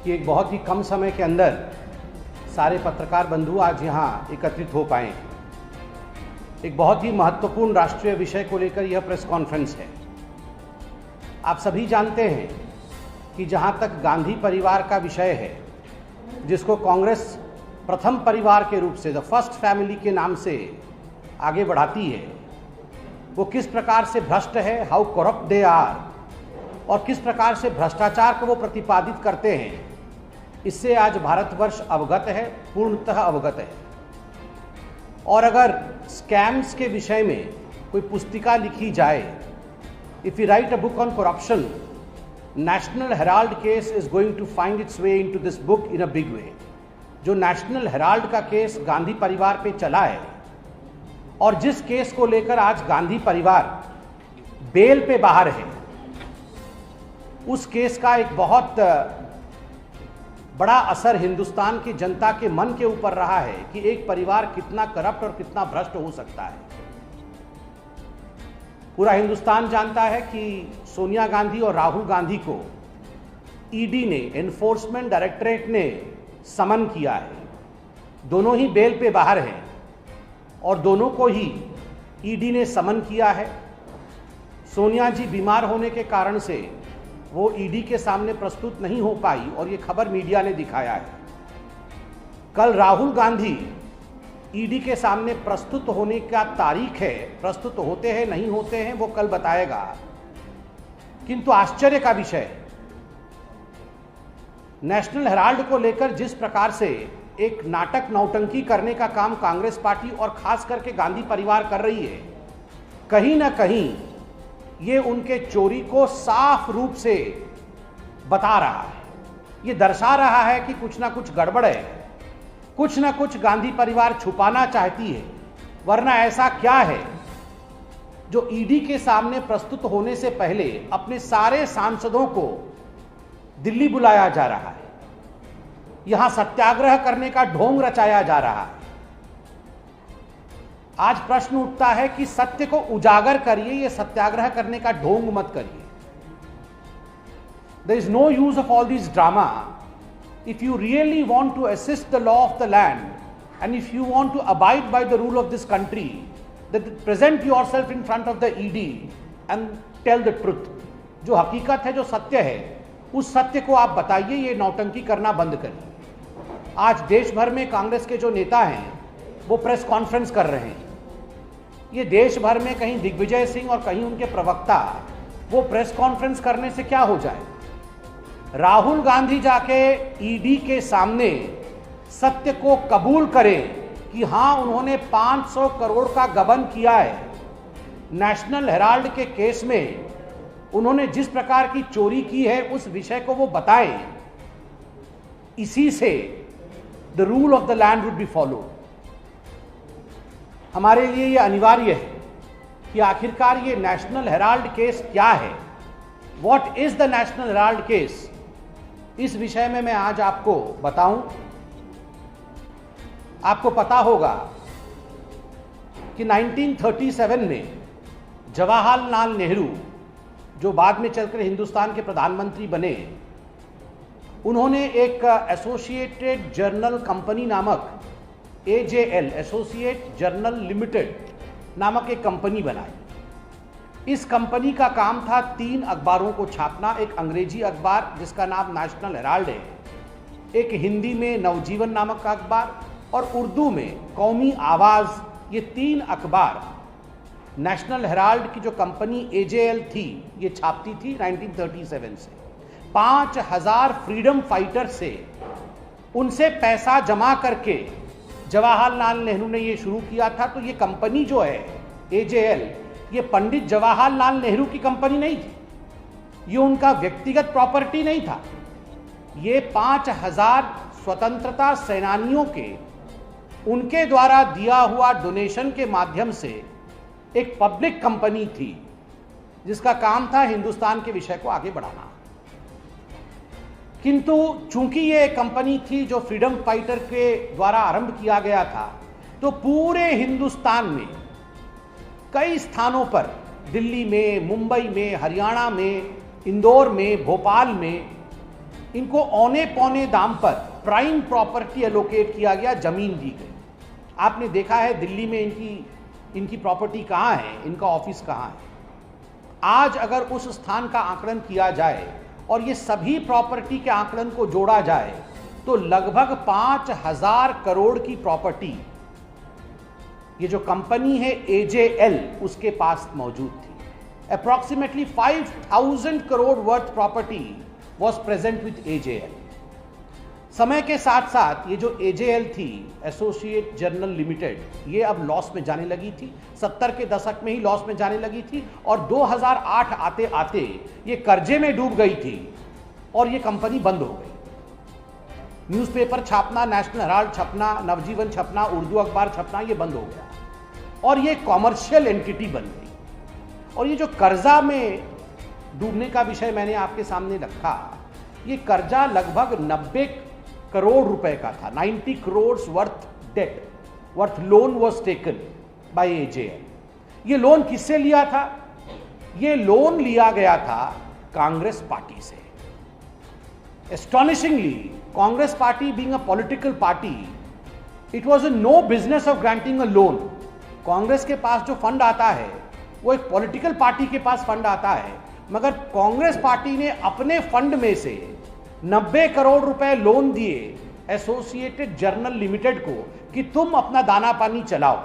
कि एक बहुत ही कम समय के अंदर सारे पत्रकार बंधु आज यहाँ एकत्रित हो पाए हैं। एक बहुत ही महत्वपूर्ण राष्ट्रीय विषय को लेकर यह प्रेस कॉन्फ्रेंस है। आप सभी जानते हैं कि जहाँ तक गांधी परिवार का विषय है, जिसको कांग्रेस प्रथम परिवार के रूप से द फर्स्ट फैमिली के नाम से आगे बढ़ाती है, वो किस प्रकार से भ्रष्ट है, हाउ करप्ट दे आर, और किस प्रकार से भ्रष्टाचार को वो प्रतिपादित करते हैं, इससे आज भारतवर्ष अवगत है, पूर्णतः अवगत है। और अगर स्कैम्स के विषय में कोई पुस्तिका लिखी जाए, if you write a book on corruption, National Herald case is going to find its way into this book in a big way. जो नेशनल हेराल्ड का केस गांधी परिवार पे चला है और जिस केस को लेकर आज गांधी परिवार बेल पे बाहर है, उस केस का एक बहुत बड़ा असर हिंदुस्तान की जनता के मन के ऊपर रहा है कि एक परिवार कितना करप्ट और कितना भ्रष्ट हो सकता है। पूरा हिंदुस्तान जानता है कि सोनिया गांधी और राहुल गांधी को ईडी ने, एनफोर्समेंट डायरेक्टरेट ने समन किया है। दोनों ही बेल पे बाहर हैं और दोनों को ही ईडी ने समन किया है। सोनिया जी बीमार होने के कारण से वो ईडी के सामने प्रस्तुत नहीं हो पाई और ये खबर मीडिया ने दिखाया है। कल राहुल गांधी ईडी के सामने प्रस्तुत होने का तारीख है, प्रस्तुत होते हैं नहीं होते हैं वो कल बताएगा। किंतु आश्चर्य का विषय है, नेशनल हेराल्ड को लेकर जिस प्रकार से एक नाटक नौटंकी करने का काम कांग्रेस पार्टी और खास करके गांधी परिवार कर रही है, कहीं ना कहीं ये उनके चोरी को साफ रूप से बता रहा है। ये दर्शा रहा है कि कुछ ना कुछ गड़बड़ है, कुछ ना कुछ गांधी परिवार छुपाना चाहती है। वरना ऐसा क्या है जो ईडी के सामने प्रस्तुत होने से पहले अपने सारे सांसदों को दिल्ली बुलाया जा रहा है, यहां सत्याग्रह करने का ढोंग रचाया जा रहा है। आज प्रश्न उठता है कि सत्य को उजागर करिए, ये सत्याग्रह करने का ढोंग मत करिए। There is no use of all these drama if you really want to assist the law of the land and if you want to abide by the rule of this country, that present yourself in front of the ED and tell the truth। जो हकीकत है, जो सत्य है, उस सत्य को आप बताइए, ये नौटंकी करना बंद करिए। आज देश भर में कांग्रेस के जो नेता हैं वो प्रेस कॉन्फ्रेंस कर रहे हैं। ये देश भर में कहीं दिग्विजय सिंह और कहीं उनके प्रवक्ता वो प्रेस कॉन्फ्रेंस करने से क्या हो जाए। राहुल गांधी जाके ईडी के सामने सत्य को कबूल करें कि हां उन्होंने 500 करोड़ का गबन किया है। नेशनल हेराल्ड के केस में उन्होंने जिस प्रकार की चोरी की है उस विषय को वो बताएं। इसी से the rule of the land would be followed. हमारे लिए ये अनिवार्य है कि आखिरकार ये नेशनल हेराल्ड केस क्या है, what is the national Herald case. इस विषय में मैं आज आपको बताऊं। आपको पता होगा कि 1937 में जवाहरलाल नेहरू, जो बाद में चलकर हिंदुस्तान के प्रधानमंत्री बने, उन्होंने एक एसोसिएटेड जर्नल कंपनी नामक AJL, एसोसिएट जर्नल लिमिटेड नामक एक कंपनी बनाई। इस कंपनी का काम था 3 अखबारों को छापना। एक अंग्रेजी अखबार जिसका नाम नेशनल हेराल्ड है, एक हिंदी में नवजीवन नामक का अखबार और उर्दू में कौमी आवाज़। ये 3 अखबार नेशनल हेराल्ड की जो कंपनी AJL थी ये छापती थी 1937 से। 5000 फ्रीडम फाइटर से उनसे पैसा जमा करके जवाहरलाल नेहरू ने ये शुरू किया था। तो ये कंपनी जो है AJL, ये पंडित जवाहरलाल नेहरू की कंपनी नहीं थी, ये उनका व्यक्तिगत प्रॉपर्टी नहीं था। ये 5000 स्वतंत्रता सेनानियों के उनके द्वारा दिया हुआ डोनेशन के माध्यम से एक पब्लिक कंपनी थी जिसका काम था हिंदुस्तान के विषय को आगे बढ़ाना। किंतु चूंकि ये कंपनी थी जो फ्रीडम फाइटर के द्वारा आरंभ किया गया था, तो पूरे हिंदुस्तान में कई स्थानों पर, दिल्ली में, मुंबई में, हरियाणा में, इंदौर में, भोपाल में, इनको औने पौने दाम पर प्राइम प्रॉपर्टी एलोकेट किया गया, जमीन दी गई। आपने देखा है दिल्ली में इनकी प्रॉपर्टी कहाँ है, इनका ऑफिस कहाँ है। आज अगर उस स्थान का आकलन किया जाए और ये सभी प्रॉपर्टी के आकलन को जोड़ा जाए तो लगभग 5,000 करोड़ की प्रॉपर्टी ये जो कंपनी है AJL उसके पास मौजूद थी। Approximately 5,000 crore worth property was present with AJL। समय के साथ साथ ये जो AJL थी, एसोसिएट जर्नल लिमिटेड, ये अब लॉस में जाने लगी थी। 70 के दशक में ही लॉस में जाने लगी थी और 2008 आते आते ये कर्जे में डूब गई थी और ये कंपनी बंद हो गई। न्यूज़पेपर छापना, नेशनल हेराल्ड छपना, नवजीवन छपना, उर्दू अखबार छपना, ये बंद हो गया और ये कॉमर्शियल एंटिटी बन गई। और ये जो कर्जा में डूबने का विषय मैंने आपके सामने रखा, ये कर्जा लगभग 90 करोड़ रुपए का था। 90 crore worth loan was taken by AJL। ये लोन किससे लिया था? ये लोन लिया गया था कांग्रेस पार्टी से। Astonishingly, Congress party being a political party, it was no business of granting a loan. Congress के पास जो फंड आता है वो एक पॉलिटिकल पार्टी के पास फंड आता है, मगर कांग्रेस पार्टी ने अपने फंड में से 90 करोड़ रुपए लोन दिए एसोसिएटेड जर्नल लिमिटेड को कि तुम अपना दाना पानी चलाओ।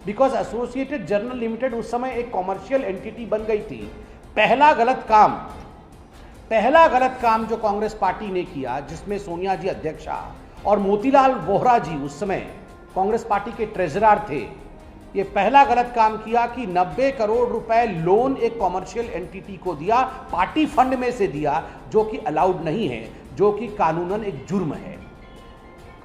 बिकॉज एसोसिएटेड जर्नल लिमिटेड उस समय एक कॉमर्शियल एंटिटी बन गई थी। पहला गलत काम जो कांग्रेस पार्टी ने किया, जिसमें सोनिया जी अध्यक्षा और मोतीलाल वोहरा जी उस समय कांग्रेस पार्टी के ट्रेजरर थे, ये पहला गलत काम किया कि 90 करोड़ रुपए लोन एक कॉमर्शियल एंटिटी को दिया, पार्टी फंड में से दिया, जो कि अलाउड नहीं है, जो कि कानूनन एक जुर्म है।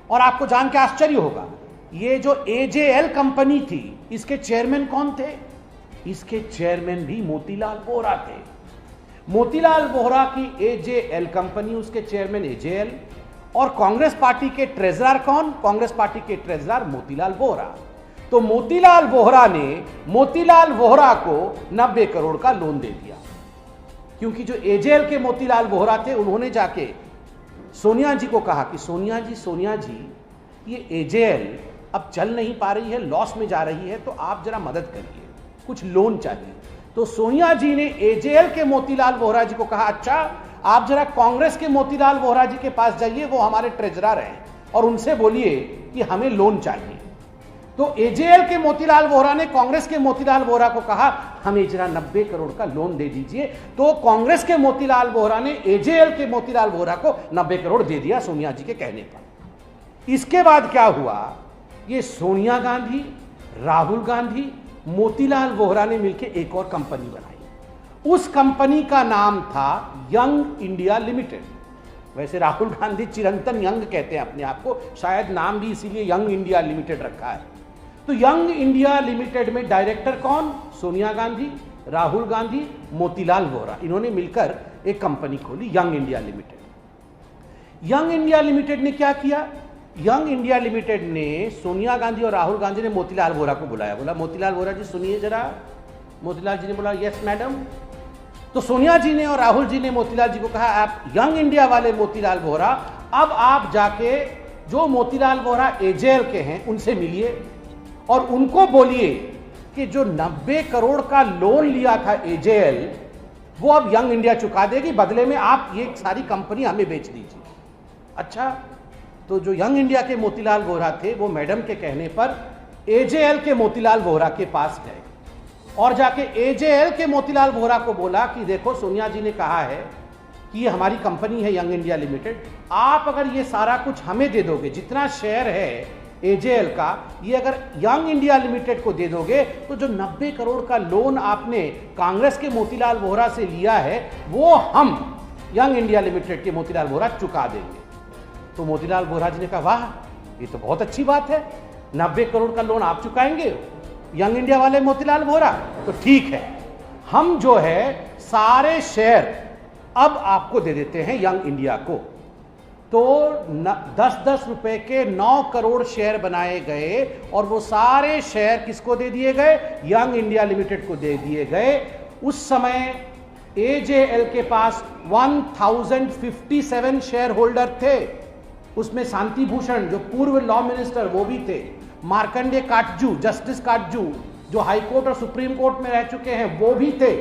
और आपको जान के आश्चर्य होगा, ये जो AJL कंपनी थी, इसके चेयरमैन कौन थे? इसके चेयरमैन भी मोतीलाल वोहरा थे। मोतीलाल वोहरा की AJL कंपनी, उसके चेयरमैन AJL, और कांग्रेस पार्टी के ट्रेजरर कौन? कांग्रेस पार्टी के ट्रेजरर मोतीलाल वोहरा। तो मोतीलाल वोहरा ने मोतीलाल वोहरा को 90 करोड़ का लोन दे दिया, क्योंकि जो AJL के मोतीलाल वोहरा थे, उन्होंने जाके सोनिया जी को कहा कि सोनिया जी ये AJL अब चल नहीं पा रही है, लॉस में जा रही है, तो आप जरा मदद करिए, कुछ लोन चाहिए। तो सोनिया जी ने AJL के मोतीलाल वोहरा जी को कहा, अच्छा आप जरा कांग्रेस के मोतीलाल वोहरा जी के पास जाइए, वो हमारे ट्रेजरर हैं, और उनसे बोलिए कि हमें लोन चाहिए। तो AJL के मोतीलाल वोहरा ने कांग्रेस के मोतीलाल वोहरा को कहा, हमें जरा 90 करोड़ का लोन दे दीजिए। तो कांग्रेस के मोतीलाल वोहरा ने AJL के मोतीलाल वोहरा को 90 करोड़ दे दिया सोनिया जी के कहने पर। इसके बाद क्या हुआ, ये सोनिया गांधी, राहुल गांधी, मोतीलाल वोहरा ने मिलकर एक और कंपनी बनाई। उस कंपनी का नाम था यंग इंडिया लिमिटेड। वैसे राहुल गांधी चिरंतन यंग कहते हैं अपने आप को, शायद नाम भी इसीलिए यंग इंडिया लिमिटेड रखा है। तो यंग इंडिया लिमिटेड में डायरेक्टर कौन? सोनिया गांधी, राहुल गांधी, मोतीलाल वोहरा, इन्होंने मिलकर एक कंपनी खोली young India limited. Young India limited ने क्या किया? यंग इंडिया लिमिटेड ने सोनिया गांधी और राहुल गांधी ने मोतीलाल वोहरा को बुलाया, बोला मोतीलाल वोहरा जी सुनिए जरा। मोतीलाल जी ने बोला यस मैडम। तो सोनिया जी ने और राहुल जी ने मोतीलाल जी को कहा, आप यंग इंडिया वाले मोतीलाल वोहरा, अब आप जाके जो मोतीलाल वोहरा AJL के हैं उनसे मिलिए और उनको बोलिए कि जो 90 करोड़ का लोन लिया था AJL, वो अब यंग इंडिया चुका देगी, बदले में आप ये सारी कंपनी हमें बेच दीजिए। अच्छा, तो जो यंग इंडिया के मोतीलाल वोहरा थे, वो मैडम के कहने पर AJL के मोतीलाल वोहरा के पास गए और जाके AJL के मोतीलाल वोहरा को बोला कि देखो सोनिया जी ने कहा है कि ये हमारी कंपनी है यंग इंडिया लिमिटेड, आप अगर ये सारा कुछ हमें दे दोगे, जितना शेयर है AJL का, ये अगर यंग इंडिया लिमिटेड को दे दोगे, तो जो 90 करोड़ का लोन आपने कांग्रेस के मोतीलाल वोहरा से लिया है, वो हम यंग इंडिया लिमिटेड के मोतीलाल वोहरा चुका देंगे। तो मोतीलाल वोहरा जी ने कहा, वाह ये तो बहुत अच्छी बात है, 90 करोड़ का लोन आप चुकाएंगे यंग इंडिया वाले मोतीलाल वोहरा, तो ठीक है, हम जो है सारे शेयर अब आपको दे देते हैं यंग इंडिया को। तो 10-10 रुपए के 9 करोड़ शेयर बनाए गए और वो सारे शेयर किसको दे दिए गए? यंग इंडिया लिमिटेड को दे दिए गए। उस समय AJL के पास 1057 शेयर होल्डर थे। उसमें शांति भूषण जो पूर्व लॉ मिनिस्टर वो भी थे, मार्कंडे काटजू, जस्टिस काटजू जो हाई कोर्ट और सुप्रीम कोर्ट में रह चुके हैं वो भी थे।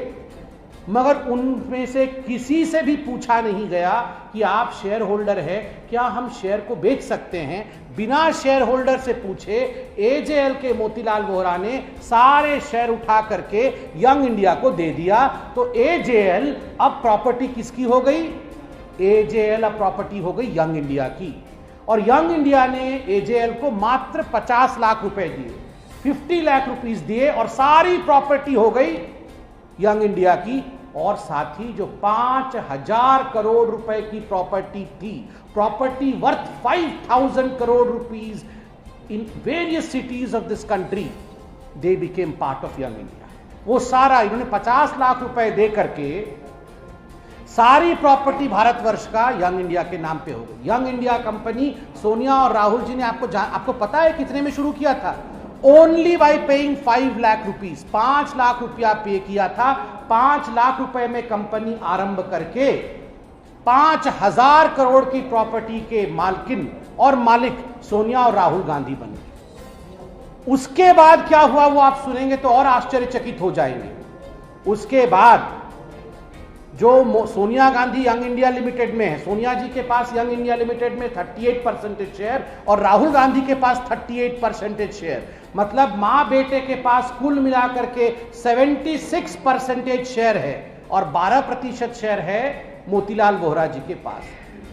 मगर उनमें से किसी से भी पूछा नहीं गया कि आप शेयर होल्डर है, क्या हम शेयर को बेच सकते हैं। बिना शेयर होल्डर से पूछे AJL के मोतीलाल वोहरा ने सारे शेयर उठा करके यंग इंडिया को दे दिया। तो AJL अब प्रॉपर्टी किसकी हो गई? AJL अब प्रॉपर्टी हो गई यंग इंडिया की। और यंग इंडिया ने AJL को मात्र 50 लाख रुपए दिए, 50 लाख रुपीस दिए और सारी प्रॉपर्टी हो गई यंग इंडिया की। और साथ ही जो 5000 करोड़ रुपए की प्रॉपर्टी थी, property worth 5000 crore rupees in various cities of this country, they became part of young India. वो सारा इन्होंने 50 लाख रुपए दे करके सारी प्रॉपर्टी भारतवर्ष का यंग इंडिया के नाम पे हो गई। यंग इंडिया कंपनी सोनिया और राहुल जी ने आपको पता है कितने में शुरू किया था? Only by paying 5 lakh rupees, 5 lakh रुपया पे किया था। 5 लाख रुपए में कंपनी आरंभ करके 5000 करोड़ की प्रॉपर्टी के मालकिन और मालिक सोनिया और राहुल गांधी बन गए। उसके बाद क्या हुआ वो आप सुनेंगे तो और आश्चर्यचकित हो जाएंगे। उसके बाद जो Sonia Gandhi young India limited में है, सोनिया जी के पास यंग इंडिया लिमिटेड में 38% शेयर और राहुल गांधी के पास 38% शेयर, मतलब मां बेटे के पास कुल मिलाकर के 76% शेयर है और 12% शेयर है मोतीलाल वोहरा जी के पास।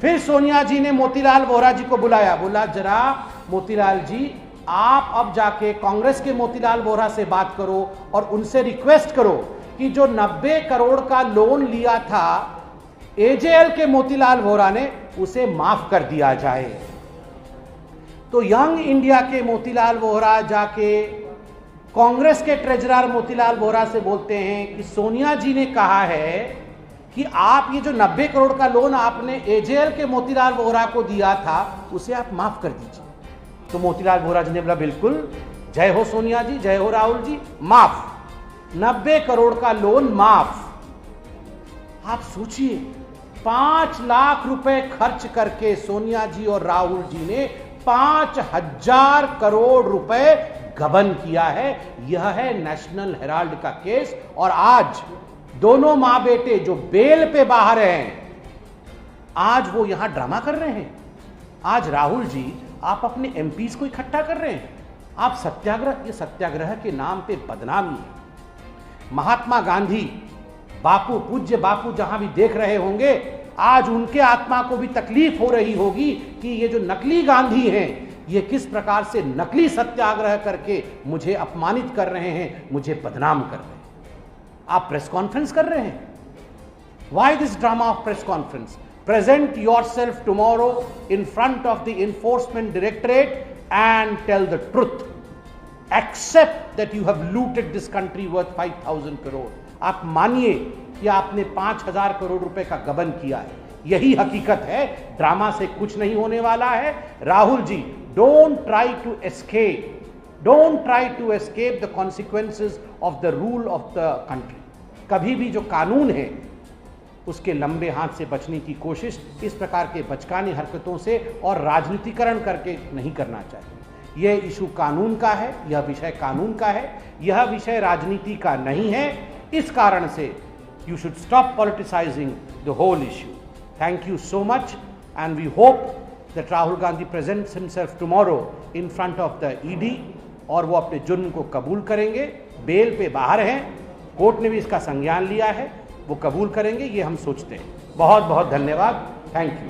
फिर सोनिया जी ने मोतीलाल वोहरा जी को बुलाया, बोला जरा मोतीलाल जी आप अब जाके कांग्रेस के मोतीलाल वोहरा से बात करो और उनसे रिक्वेस्ट करो कि जो 90 करोड़ का लोन लिया था AJL के मोतीलाल वोहरा ने उसे माफ कर दिया जाए। तो यंग इंडिया के मोतीलाल वोहरा जाके कांग्रेस के ट्रेजरर मोतीलाल वोहरा से बोलते हैं कि सोनिया जी ने कहा है कि आप ये जो 90 करोड़ का लोन आपने AJL के मोतीलाल वोहरा को दिया था उसे आप माफ कर दीजिए। तो मोतीलाल वोहरा जी ने बोला बिल्कुल, जय हो सोनिया जी, जय हो राहुल जी, माफ, 90 करोड़ का लोन माफ। आप सोचिए 5 लाख रुपए खर्च करके सोनिया जी और राहुल जी ने 5000 करोड़ रुपए गबन किया है। यह है नेशनल हेराल्ड का केस। और आज दोनों मां बेटे जो बेल पे बाहर हैं, आज वो यहां ड्रामा कर रहे हैं। आज राहुल जी आप अपने MPs को इकट्ठा कर रहे हैं। आप सत्याग्रह, ये सत्याग्रह के नाम पे बदनामी है। महात्मा गांधी, बापू, पूज्य बापू जहां भी देख रहे होंगे, आज उनके आत्मा को भी तकलीफ हो रही होगी कि ये जो नकली गांधी हैं ये किस प्रकार से नकली सत्याग्रह करके मुझे अपमानित कर रहे हैं, मुझे बदनाम कर रहे हैं। आप प्रेस कॉन्फ्रेंस कर रहे हैं। Why this drama of press conference? Present yourself tomorrow in front of the Enforcement Directorate and tell the truth. Accept that you have looted this country worth 5000 crore. आप मानिए कि आपने 5000 करोड़ रुपए का गबन किया है। यही हकीकत है, ड्रामा से कुछ नहीं होने वाला है। Rahul ji, don't try to escape the consequences of the rule of the country. कभी भी जो कानून है उसके लंबे हाथ से बचने की कोशिश इस प्रकार के बचकानी हरकतों से और राजनीतिकरण करके नहीं करना चाहिए। यह इशू कानून का है, यह विषय कानून का है, यह विषय राजनीति का नहीं है। इस कारण से you should stop politicizing the whole issue. Thank you so much and we hope that Rahul Gandhi presents himself tomorrow in front of the ED और वो अपने जुर्म को कबूल करेंगे। बेल पे बाहर हैं, कोर्ट ने भी इसका संज्ञान लिया है, वो कबूल करेंगे, ये हम सोचते हैं। बहुत बहुत धन्यवाद। Thank you.